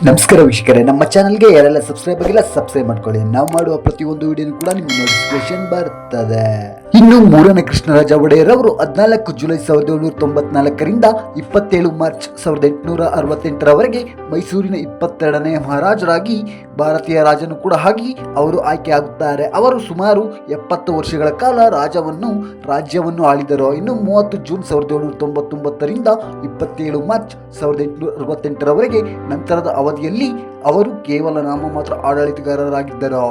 ನಮಸ್ಕಾರ ವೀಕ್ಷಕರೇ, ನಮ್ಮ ಚಾನಲ್ಗೆ ಯಾರೆಲ್ಲ ಸಬ್ಸ್ಕ್ರೈಬ್ ಆಗಿಲ್ಲ ಸಬ್ಸ್ಕ್ರೈಬ್ ಮಾಡ್ಕೊಳ್ಳಿ. ನಾವು ಮಾಡುವ ಪ್ರತಿಯೊಂದು ವಿಡಿಯೋನು ಕೂಡ ನಿಮ್ಗೆ ನೋಟಿಫಿಕೇಶನ್ ಬರ್ತದೆ. ಇನ್ನು ಮೂರನೇ ಕೃಷ್ಣರಾಜ ಒಡೆಯರ್ ಅವರು 14 ಜುಲೈ 1794ರಿಂದ 27 ಮಾರ್ಚ್ 1868ರವರೆಗೆ ಮೈಸೂರಿನ 22ನೇ ಮಹಾರಾಜರಾಗಿ ಭಾರತೀಯ ರಾಜನು ಕೂಡ ಆಗಿ ಅವರು ಆಯ್ಕೆಯಾಗುತ್ತಾರೆ. ಅವರು ಸುಮಾರು 70 ವರ್ಷಗಳ ಕಾಲ ರಾಜ್ಯವನ್ನು ಆಳಿದರು. ಇನ್ನು 30 ಜೂನ್ 1799ರಿಂದ 27 ಮಾರ್ಚ್ 1868ರವರೆಗೆ ನಂತರದ ಅವಧಿಯಲ್ಲಿ ಅವರು ಕೇವಲ ನಾಮಮಾತ್ರ ಆಡಳಿತಗಾರರಾಗಿದ್ದರು.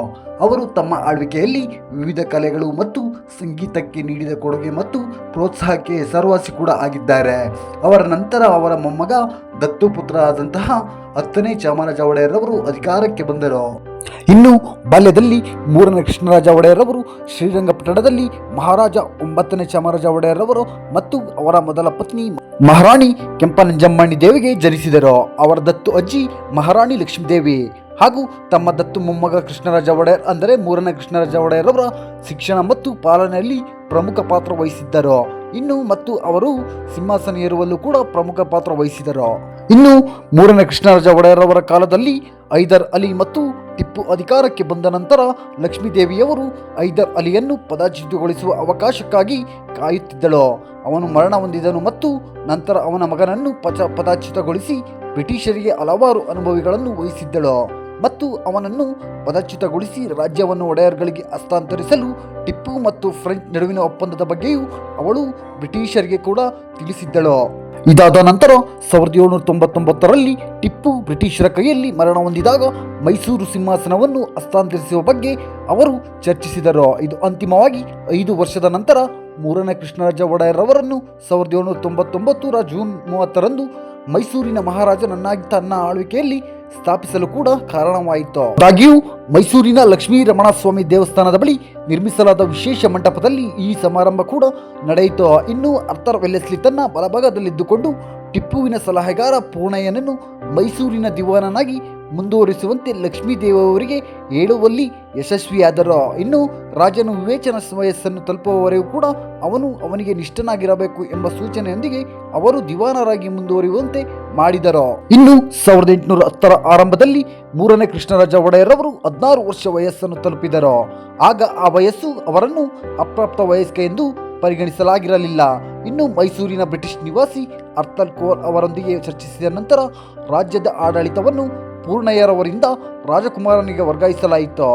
ಅವರು ತಮ್ಮ ಆಳ್ವಿಕೆಯಲ್ಲಿ ವಿವಿಧ ಕಲೆಗಳು ಮತ್ತು ಸಂಗೀತಕ್ಕೆ ನೀಡಿದ ಕೊಡುಗೆ ಮತ್ತು ಪ್ರೋತ್ಸಾಹಕ್ಕೆ ಹೆಸರುವಾಸಿ ಕೂಡ ಆಗಿದ್ದಾರೆ. ಅವರ ನಂತರ ಅವರ ಮೊಮ್ಮಗ ದತ್ತುಪುತ್ರ ಆದಂತಹ 10ನೇ ಚಾಮರಾಜ ಒಡೆಯರ್ ಅವರು ಅಧಿಕಾರಕ್ಕೆ ಬಂದರು. ಇನ್ನು ಬಾಲ್ಯದಲ್ಲಿ ಮೂರನೇ ಕೃಷ್ಣರಾಜ ಒಡೆಯರ್ ಅವರು ಶ್ರೀರಂಗಪಟ್ಟಣದಲ್ಲಿ ಮಹಾರಾಜ 9ನೇ ಚಾಮರಾಜ ಒಡೆಯರ್ ಅವರು ಮತ್ತು ಅವರ ಮೊದಲ ಪತ್ನಿ ಮಹಾರಾಣಿ ಕೆಂಪನಂಜಮ್ಮಣ್ಣಿ ದೇವಿಗೆ ಜನಿಸಿದರು. ಅವರ ದತ್ತು ಅಜ್ಜಿ ಮಹಾರಾಣಿ ಲಕ್ಷ್ಮೀದೇವಿ ಹಾಗೂ ತಮ್ಮ ದತ್ತು ಮೊಮ್ಮಗ ಕೃಷ್ಣರಾಜ ಒಡೆಯರ್ ಅಂದರೆ ಮೂರನೇ ಕೃಷ್ಣರಾಜ ಒಡೆಯರ್ ಅವರ ಶಿಕ್ಷಣ ಮತ್ತು ಪಾಲನೆಯಲ್ಲಿ ಪ್ರಮುಖ ಪಾತ್ರ ವಹಿಸಿದ್ದರು. ಇನ್ನು ಮತ್ತು ಅವರು ಸಿಂಹಾಸನ ಏರುವಲ್ಲೂ ಕೂಡ ಪ್ರಮುಖ ಪಾತ್ರ ವಹಿಸಿದರು. ಇನ್ನು ಮೂರನೇ ಕೃಷ್ಣರಾಜ ಒಡೆಯರ್ ಅವರ ಕಾಲದಲ್ಲಿ ಹೈದರ್ ಅಲಿ ಮತ್ತು ಟಿಪ್ಪು ಅಧಿಕಾರಕ್ಕೆ ಬಂದ ನಂತರ ಲಕ್ಷ್ಮೀದೇವಿಯವರು ಹೈದರ್ ಅಲಿಯನ್ನು ಪದಚ್ಯುತಗೊಳಿಸುವ ಅವಕಾಶಕ್ಕಾಗಿ ಕಾಯುತ್ತಿದ್ದಳು. ಅವನು ಮರಣ ಹೊಂದಿದನು ಮತ್ತು ನಂತರ ಅವನ ಮಗನನ್ನು ಪದಚ್ಯುತಗೊಳಿಸಿ ಬ್ರಿಟಿಷರಿಗೆ ಹಲವಾರು ಅನುಭವಿಗಳನ್ನು ವಹಿಸಿದ್ದಳು ಮತ್ತು ಅವನನ್ನು ಪದಚ್ಯುತಗೊಳಿಸಿ ರಾಜ್ಯವನ್ನು ಒಡೆಯರ್ಗಳಿಗೆ ಹಸ್ತಾಂತರಿಸಲು ಟಿಪ್ಪು ಮತ್ತು ಫ್ರೆಂಚ್ ನಡುವಿನ ಒಪ್ಪಂದದ ಬಗ್ಗೆಯೂ ಅವಳು ಬ್ರಿಟಿಷರಿಗೆ ಕೂಡ ತಿಳಿಸಿದ್ದಳು. ಇದಾದ ನಂತರ 1799ರಲ್ಲಿ ಟಿಪ್ಪು ಬ್ರಿಟಿಷರ ಕೈಯಲ್ಲಿ ಮರಣ ಹೊಂದಿದಾಗ ಮೈಸೂರು ಸಿಂಹಾಸನವನ್ನು ಹಸ್ತಾಂತರಿಸುವ ಬಗ್ಗೆ ಅವರು ಚರ್ಚಿಸಿದರು. ಇದು ಅಂತಿಮವಾಗಿ 5 ವರ್ಷದ ನಂತರ ಮೂರನೇ ಕೃಷ್ಣರಾಜ ಒಡೆಯರ್ ಅವರನ್ನು 1799ರ ಜೂನ್ 30ರಂದು ಮೈಸೂರಿನ ಮಹಾರಾಜನನ್ನಾಗಿ ತನ್ನ ಆಳ್ವಿಕೆಯಲ್ಲಿ ಸ್ಥಾಪಿಸಲು ಕೂಡ ಕಾರಣವಾಯಿತು. ಆದಾಗ್ಯೂ ಮೈಸೂರಿನ ಲಕ್ಷ್ಮೀ ರಮಣಸ್ವಾಮಿ ದೇವಸ್ಥಾನದ ಬಳಿ ನಿರ್ಮಿಸಲಾದ ವಿಶೇಷ ಮಂಟಪದಲ್ಲಿ ಈ ಸಮಾರಂಭ ಕೂಡ ನಡೆಯಿತು. ಇನ್ನು ಆರ್ಥರ್ ವೆಲ್ಲೆಸ್ಲಿ ತನ್ನ ಬಲಭಾಗದಲ್ಲಿದ್ದುಕೊಂಡು ಟಿಪ್ಪುವಿನ ಸಲಹೆಗಾರ ಪೂರ್ಣಯ್ಯನನ್ನು ಮೈಸೂರಿನ ದಿವಾನನಾಗಿ ಮುಂದುವರಿಸುವಂತೆ ಲಕ್ಷ್ಮೀದೇವಿಯವರಿಗೆ ಹೇಳುವಲ್ಲಿ ಯಶಸ್ವಿಯಾದರು. ಇನ್ನು ರಾಜನು ವಿವೇಚನ ವಯಸ್ಸನ್ನು ತಲುಪುವವರೆಗೂ ಕೂಡ ಅವನಿಗೆ ನಿಷ್ಠನಾಗಿರಬೇಕು ಎಂಬ ಸೂಚನೆಯೊಂದಿಗೆ ಅವರು ದಿವಾನರಾಗಿ ಮುಂದುವರಿಯುವಂತೆ ಮಾಡಿದರು. ಇನ್ನು 1810ರ ಆರಂಭದಲ್ಲಿ ಮೂರನೇ ಕೃಷ್ಣರಾಜ ಒಡೆಯರ್ ಅವರು 16 ವರ್ಷ ವಯಸ್ಸನ್ನು ತಲುಪಿದರು. ಆಗ ಆ ವಯಸ್ಸು ಅವರನ್ನು ಅಪ್ರಾಪ್ತ ವಯಸ್ಕ ಎಂದು ಪರಿಗಣಿಸಲಾಗಿರಲಿಲ್ಲ. ಇನ್ನು ಮೈಸೂರಿನ ಬ್ರಿಟಿಷ್ ನಿವಾಸಿ ಆರ್ಥರ್ ಕೋರ್ ಅವರೊಂದಿಗೆ ಚರ್ಚಿಸಿದ ನಂತರ ರಾಜ್ಯದ ಆಡಳಿತವನ್ನು ಪೂರ್ಣಯ್ಯರವರಿಂದ ರಾಜಕುಮಾರನಿಗೆ ವರ್ಗಾಯಿಸಲಾಯಿತು.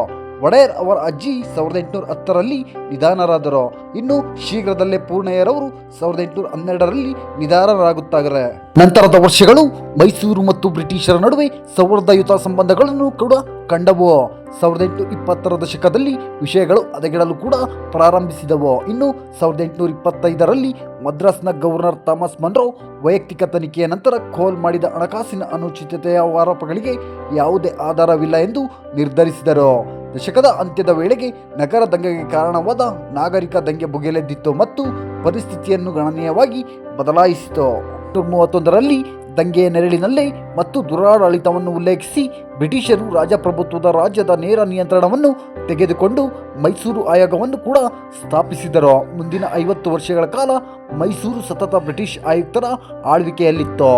ಒಡೆಯರ್ ಅವರ ಅಜ್ಜಿ 1810ರಲ್ಲಿ ನಿಧನರಾದರು. ಇನ್ನು ಶೀಘ್ರದಲ್ಲೇ ಪೂರ್ಣಯ್ಯರವರು 1812ರಲ್ಲಿ ನಿಧನರಾಗುತ್ತಾರೆ. ನಂತರದ ವರ್ಷಗಳು ಮೈಸೂರು ಮತ್ತು ಬ್ರಿಟಿಷರ ನಡುವೆ ಸೌಹಾರ್ದಯುತ ಸಂಬಂಧಗಳನ್ನು ಕೂಡ ಕಂಡವು. 1820ರ ದಶಕದಲ್ಲಿ ವಿಷಯಗಳು ಹದಗೆಡಲು ಕೂಡ ಪ್ರಾರಂಭಿಸಿದವು. ಇನ್ನು 1825ರಲ್ಲಿ ಮದ್ರಾಸ್ನ ಗವರ್ನರ್ ಥಾಮಸ್ ಮನ್ರೋ ವೈಯಕ್ತಿಕ ತನಿಖೆಯ ನಂತರ ಕೋಲ್ ಮಾಡಿದ ಹಣಕಾಸಿನ ಅನುಚಿತತೆಯ ಆರೋಪಗಳಿಗೆ ಯಾವುದೇ ಆಧಾರವಿಲ್ಲ ಎಂದು ನಿರ್ಧರಿಸಿದರು. ದಶಕದ ಅಂತ್ಯದ ವೇಳೆಗೆ ನಗರ ದಂಗೆಗೆ ಕಾರಣವಾದ ನಾಗರಿಕ ದಂಗೆ ಭುಗಿಲೆದ್ದಿತ್ತು ಮತ್ತು ಪರಿಸ್ಥಿತಿಯನ್ನು ಗಣನೀಯವಾಗಿ ಬದಲಾಯಿಸಿತು. 1931ರಲ್ಲಿ ದಂಗೆಯ ನೆರಳಿನಲ್ಲೇ ಮತ್ತು ದುರಾಡಳಿತವನ್ನು ಉಲ್ಲೇಖಿಸಿ ಬ್ರಿಟಿಷರು ರಾಜಪ್ರಭುತ್ವದ ರಾಜ್ಯದ ನೇರ ನಿಯಂತ್ರಣವನ್ನು ತೆಗೆದುಕೊಂಡು ಮೈಸೂರು ಆಯೋಗವನ್ನು ಕೂಡ ಸ್ಥಾಪಿಸಿದರು. ಮುಂದಿನ 50 ವರ್ಷಗಳ ಕಾಲ ಮೈಸೂರು ಸತತ ಬ್ರಿಟಿಷ್ ಆಯುಕ್ತರ ಆಳ್ವಿಕೆಯಲ್ಲಿತ್ತು.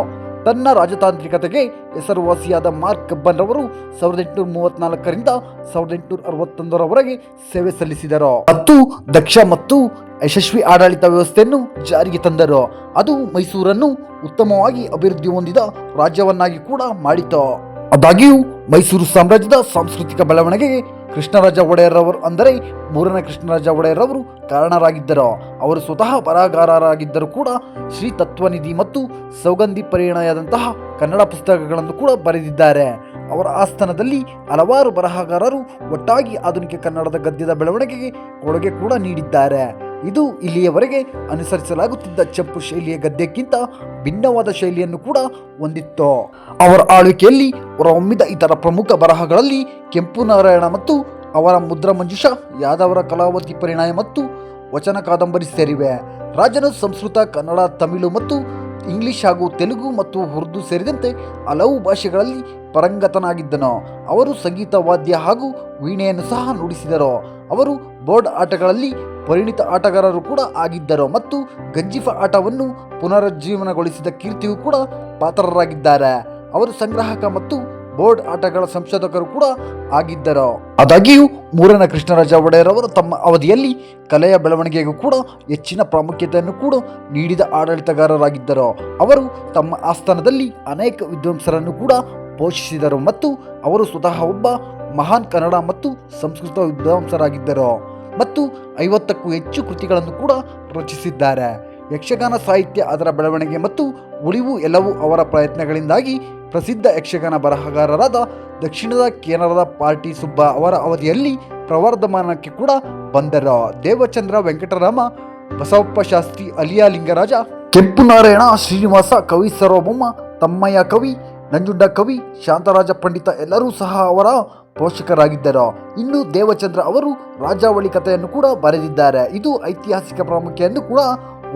ತನ್ನ ರಾಜತಾಂತ್ರಿಕತೆಗೆ ಹೆಸರುವಾಸಿಯಾದ ಮಾರ್ಕ್ ಕಬ್ಬನ್ ರವರು 1834ರಿಂದ 1861ರವರೆಗೆ ಸೇವೆ ಸಲ್ಲಿಸಿದರು ಮತ್ತು ದಕ್ಷ ಮತ್ತು ಯಶಸ್ವಿ ಆಡಳಿತ ವ್ಯವಸ್ಥೆಯನ್ನು ಜಾರಿಗೆ ತಂದರು. ಅದು ಮೈಸೂರನ್ನು ಉತ್ತಮವಾಗಿ ಅಭಿವೃದ್ಧಿ ಹೊಂದಿದ ರಾಜ್ಯವನ್ನಾಗಿ ಕೂಡ ಮಾಡಿತು. ಆದಾಗ್ಯೂ ಮೈಸೂರು ಸಾಮ್ರಾಜ್ಯದ ಸಾಂಸ್ಕೃತಿಕ ಬೆಳವಣಿಗೆಗೆ ಕೃಷ್ಣರಾಜ ಒಡೆಯರ್ ಅವರು ಅಂದರೆ ಮೂರನೇ ಕೃಷ್ಣರಾಜ ಒಡೆಯರ್ ಅವರು ಕಾರಣರಾಗಿದ್ದರು. ಅವರು ಸ್ವತಃ ಬರಹಗಾರರಾಗಿದ್ದರೂ ಕೂಡ ಶ್ರೀ ತತ್ವನಿಧಿ ಮತ್ತು ಸೌಗಂಧಿ ಪರಿಣಯದಂತಹ ಕನ್ನಡ ಪುಸ್ತಕಗಳನ್ನು ಕೂಡ ಬರೆದಿದ್ದಾರೆ. ಅವರ ಆಸ್ಥಾನದಲ್ಲಿ ಹಲವಾರು ಬರಹಗಾರರು ಒಟ್ಟಾಗಿ ಆಧುನಿಕ ಕನ್ನಡದ ಗದ್ಯದ ಬೆಳವಣಿಗೆಗೆ ಕೊಡುಗೆ ಕೂಡ ನೀಡಿದ್ದಾರೆ. ಇದು ಇಲ್ಲಿಯವರೆಗೆ ಅನುಸರಿಸಲಾಗುತ್ತಿದ್ದ ಚಂಪು ಶೈಲಿಯ ಗದ್ಯಕ್ಕಿಂತ ಭಿನ್ನವಾದ ಶೈಲಿಯನ್ನು ಕೂಡ ಹೊಂದಿತ್ತು. ಅವರ ಆಳ್ವಿಕೆಯಲ್ಲಿ ಹೊರಹೊಮ್ಮಿದ ಇತರ ಪ್ರಮುಖ ಬರಹಗಳಲ್ಲಿ ಕೆಂಪು ನಾರಾಯಣ ಮತ್ತು ಅವರ ಮುದ್ರಾ ಮಂಜುಷ, ಯಾದವರ ಕಲಾವತಿ ಪರಿಣಯ ಮತ್ತು ವಚನ ಕಾದಂಬರಿ ಸೇರಿವೆ. ರಾಜನು ಸಂಸ್ಕೃತ, ಕನ್ನಡ, ತಮಿಳು ಮತ್ತು ಇಂಗ್ಲಿಷ್ ಹಾಗೂ ತೆಲುಗು ಮತ್ತು ಉರ್ದು ಸೇರಿದಂತೆ ಹಲವು ಭಾಷೆಗಳಲ್ಲಿ ಪರಂಗತನಾಗಿದ್ದನು. ಅವರು ಸಂಗೀತ, ವಾದ್ಯ ಹಾಗೂ ವೀಣೆಯನ್ನು ಸಹ ನುಡಿಸಿದರು. ಅವರು ಬೋರ್ಡ್ ಆಟಗಳಲ್ಲಿ ಪರಿಣಿತ ಆಟಗಾರರು ಕೂಡ ಆಗಿದ್ದರು ಮತ್ತು ಗಂಜಿಫಾ ಆಟವನ್ನು ಪುನರುಜ್ಜೀವನಗೊಳಿಸಿದ ಕೀರ್ತಿಯೂ ಕೂಡ ಪಾತ್ರರಾಗಿದ್ದಾರೆ. ಅವರು ಸಂಗ್ರಾಹಕ ಮತ್ತು ಬೋರ್ಡ್ ಆಟಗಳ ಸಂಶೋಧಕರು ಕೂಡ ಆಗಿದ್ದರು. ಆದಾಗ್ಯೂ ಮೂರನೇ ಕೃಷ್ಣರಾಜ ಒಡೆಯರ್ ಅವರು ತಮ್ಮ ಅವಧಿಯಲ್ಲಿ ಕಲೆಯ ಬೆಳವಣಿಗೆಗೂ ಕೂಡ ಹೆಚ್ಚಿನ ಪ್ರಾಮುಖ್ಯತೆಯನ್ನು ಕೂಡ ನೀಡಿದ ಆಡಳಿತಗಾರರಾಗಿದ್ದರು. ಅವರು ತಮ್ಮ ಆಸ್ಥಾನದಲ್ಲಿ ಅನೇಕ ವಿದ್ವಾಂಸರನ್ನು ಕೂಡ ಪೋಷಿಸಿದರು ಮತ್ತು ಅವರು ಸ್ವತಃ ಒಬ್ಬ ಮಹಾನ್ ಕನ್ನಡ ಮತ್ತು ಸಂಸ್ಕೃತ ವಿದ್ವಾಂಸರಾಗಿದ್ದರು ಮತ್ತು 50ಕ್ಕೂ ಹೆಚ್ಚು ಕೃತಿಗಳನ್ನು ಕೂಡ ರಚಿಸಿದ್ದಾರೆ. ಯಕ್ಷಗಾನ ಸಾಹಿತ್ಯ, ಅದರ ಬೆಳವಣಿಗೆ ಮತ್ತು ಉಳಿವು ಎಲ್ಲವೂ ಅವರ ಪ್ರಯತ್ನಗಳಿಂದಾಗಿ ಪ್ರಸಿದ್ಧ ಯಕ್ಷಗಾನ ಬರಹಗಾರರಾದ ದಕ್ಷಿಣದ ಕೇರಳದ ಪಾರ್ಟಿ ಸುಬ್ಬ ಅವರ ಅವಧಿಯಲ್ಲಿ ಪ್ರವರ್ಧಮಾನಕ್ಕೆ ಕೂಡ ಬಂದರು. ದೇವಚಂದ್ರ ವೆಂಕಟರಾಮ, ಬಸವಪ್ಪ ಶಾಸ್ತ್ರಿ, ಅಲಿಯಾ ಲಿಂಗರಾಜ, ಕೆಂಪು ನಾರಾಯಣ, ಶ್ರೀನಿವಾಸ ಕವಿ, ಸಾರ್ವಭೌಮ, ತಮ್ಮಯ್ಯ ಕವಿ, ನಂಜುಂಡ ಕವಿ, ಶಾಂತರಾಜ ಪಂಡಿತ ಎಲ್ಲರೂ ಸಹ ಅವರ ಪೋಷಕರಾಗಿದ್ದರು. ಇನ್ನು ದೇವಚಂದ್ರ ಅವರು ರಾಜಾವಳಿ ಕಥೆಯನ್ನು ಕೂಡ ಬರೆದಿದ್ದಾರೆ. ಇದು ಐತಿಹಾಸಿಕ ಪ್ರಾಮುಖ್ಯತೆಯನ್ನು ಕೂಡ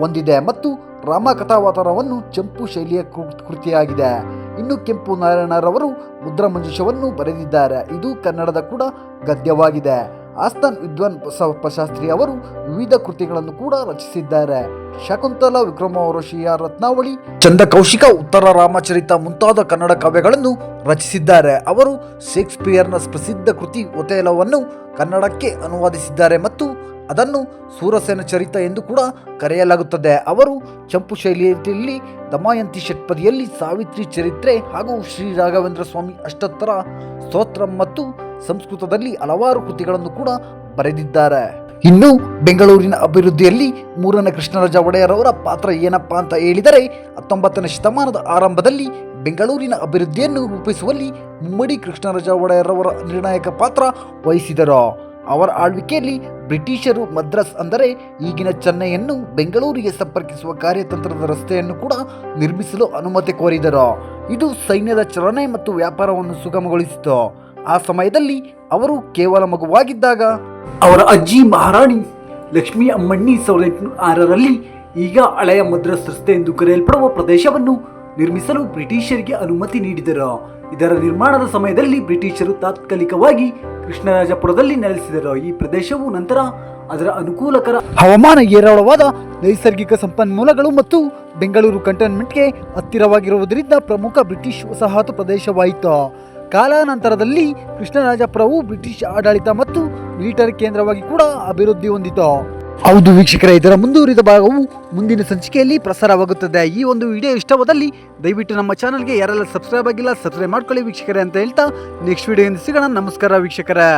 ಹೊಂದಿದೆ ಮತ್ತು ರಾಮಕಥಾವತಾರವನ್ನು ಚಂಪು ಶೈಲಿಯ ಕೃತಿಯಾಗಿದೆ. ಇನ್ನು ಕೆಂಪು ನಾರಾಯಣರವರು ಮುದ್ರಾಮಂಜೂಷವನ್ನು ಬರೆದಿದ್ದಾರೆ. ಇದು ಕನ್ನಡದ ಕೂಡ ಗದ್ಯವಾಗಿದೆ. ಆಸ್ಥಾನ್ ವಿದ್ವಾನ್ ಬಸವಪ್ಪ ಶಾಸ್ತ್ರಿ ಅವರು ವಿವಿಧ ಕೃತಿಗಳನ್ನು ಕೂಡ ರಚಿಸಿದ್ದಾರೆ. ಶಕುಂತಲ, ವಿಕ್ರಮೋರ್ವಶಿಯ ರತ್ನಾವಳಿ, ಚಂದ್ರಕೌಶಿಕ, ಉತ್ತರ ರಾಮಚರಿತ ಮುಂತಾದ ಕನ್ನಡ ಕಾವ್ಯಗಳನ್ನು ರಚಿಸಿದ್ದಾರೆ. ಅವರು ಶೇಕ್ಸ್ಪಿಯರ್ನ ಪ್ರಸಿದ್ಧ ಕೃತಿ ಒಥೆಲೋವನ್ನು ಕನ್ನಡಕ್ಕೆ ಅನುವಾದಿಸಿದ್ದಾರೆ ಮತ್ತು ಅದನ್ನು ಸೂರಸೇನ ಚರಿತ ಎಂದು ಕೂಡ ಕರೆಯಲಾಗುತ್ತದೆ. ಅವರು ಚಂಪು ಶೈಲಿಯಲ್ಲಿ ದಮಯಂತಿ ಷಟ್ಪದಿಯಲ್ಲಿ ಸಾವಿತ್ರಿ ಚರಿತ್ರೆ ಹಾಗೂ ಶ್ರೀ ರಾಘವೇಂದ್ರ ಸ್ವಾಮಿ ಅಷ್ಟೋತ್ತರ ಸ್ತೋತ್ರ ಮತ್ತು ಸಂಸ್ಕೃತದಲ್ಲಿ ಹಲವಾರು ಕೃತಿಗಳನ್ನು ಕೂಡ ಬರೆದಿದ್ದಾರೆ. ಇನ್ನು ಬೆಂಗಳೂರಿನ ಅಭಿವೃದ್ಧಿಯಲ್ಲಿ ಮೂರನೇ ಕೃಷ್ಣರಾಜ ಒಡೆಯರ್ ಅವರ ಪಾತ್ರ ಏನಪ್ಪಾ ಅಂತ ಹೇಳಿದರೆ, 19ನೇ ಶತಮಾನದ ಆರಂಭದಲ್ಲಿ ಬೆಂಗಳೂರಿನ ಅಭಿವೃದ್ಧಿಯನ್ನು ರೂಪಿಸುವಲ್ಲಿ ಮುಮ್ಮಡಿ ಕೃಷ್ಣರಾಜ ಒಡೆಯರ್ ಅವರ ನಿರ್ಣಾಯಕ ಪಾತ್ರ ವಹಿಸಿದರು. ಅವರ ಆಳ್ವಿಕೆಯಲ್ಲಿ ಬ್ರಿಟಿಷರು ಮದ್ರಾಸ್ ಅಂದರೆ ಈಗಿನ ಚೆನ್ನೈಯನ್ನು ಬೆಂಗಳೂರಿಗೆ ಸಂಪರ್ಕಿಸುವ ಕಾರ್ಯತಂತ್ರದ ರಸ್ತೆಯನ್ನು ಕೂಡ ನಿರ್ಮಿಸಲು ಅನುಮತಿ ಕೋರಿದರು. ಇದು ಸೈನ್ಯದ ಚಲನೆ ಮತ್ತು ವ್ಯಾಪಾರವನ್ನು ಸುಗಮಗೊಳಿಸಿತು. ಆ ಸಮಯದಲ್ಲಿ ಅವರು ಕೇವಲ ಮಗುವಾಗಿದ್ದಾಗ ಅವರ ಅಜ್ಜಿ ಮಹಾರಾಣಿ ಲಕ್ಷ್ಮೀ ಅಮ್ಮಣ್ಣಿ 1806ರಲ್ಲಿ ಈಗ ಹಳೆಯ ಮದ್ರಾಸ್ ರಸ್ತೆ ಎಂದು ಕರೆಯಲ್ಪಡುವ ಪ್ರದೇಶವನ್ನು ನಿರ್ಮಿಸಲು ಬ್ರಿಟಿಷರಿಗೆ ಅನುಮತಿ ನೀಡಿದರು. ಇದರ ನಿರ್ಮಾಣದ ಸಮಯದಲ್ಲಿ ಬ್ರಿಟಿಷರು ತಾತ್ಕಾಲಿಕವಾಗಿ ಕೃಷ್ಣರಾಜಪುರದಲ್ಲಿ ನೆಲೆಸಿದರು. ಈ ಪ್ರದೇಶವು ನಂತರ ಅದರ ಅನುಕೂಲಕರ ಹವಾಮಾನ, ಹೇರಳವಾದ ನೈಸರ್ಗಿಕ ಸಂಪನ್ಮೂಲಗಳು ಮತ್ತು ಬೆಂಗಳೂರು ಕಂಟೋನ್ಮೆಂಟ್ಗೆ ಹತ್ತಿರವಾಗಿರುವುದರಿಂದ ಪ್ರಮುಖ ಬ್ರಿಟಿಷ್ ವಸಾಹತು ಪ್ರದೇಶವಾಯಿತು. ಕಾಲಾನಂತರದಲ್ಲಿ ಕೃಷ್ಣರಾಜಪುರವು ಬ್ರಿಟಿಷ್ ಆಡಳಿತ ಮತ್ತು ಮಿಲಿಟರಿ ಕೇಂದ್ರವಾಗಿ ಕೂಡ ಅಭಿವೃದ್ಧಿ ಹೊಂದಿತು. ಹೌದು ವೀಕ್ಷಕರೇ, ಇದರ ಮುಂದುವರಿದ ಭಾಗವು ಮುಂದಿನ ಸಂಚಿಕೆಯಲ್ಲಿ ಪ್ರಸಾರವಾಗುತ್ತದೆ. ಈ ಒಂದು ವಿಡಿಯೋ ಇಷ್ಟವಾದಲ್ಲಿ ದಯವಿಟ್ಟು ನಮ್ಮ ಚಾನಲ್ಗೆ ಯಾರೆಲ್ಲ ಸಬ್ಸ್ಕ್ರೈಬ್ ಆಗಿಲ್ಲ ಸಬ್ಸ್ಕ್ರೈಬ್ ಮಾಡ್ಕೊಳ್ಳಿ ವೀಕ್ಷಕರೇ ಅಂತ ಹೇಳ್ತಾ ನೆಕ್ಸ್ಟ್ ವಿಡಿಯೋದಿಂದ ಸಿಗೋಣ. ನಮಸ್ಕಾರ ವೀಕ್ಷಕರೇ.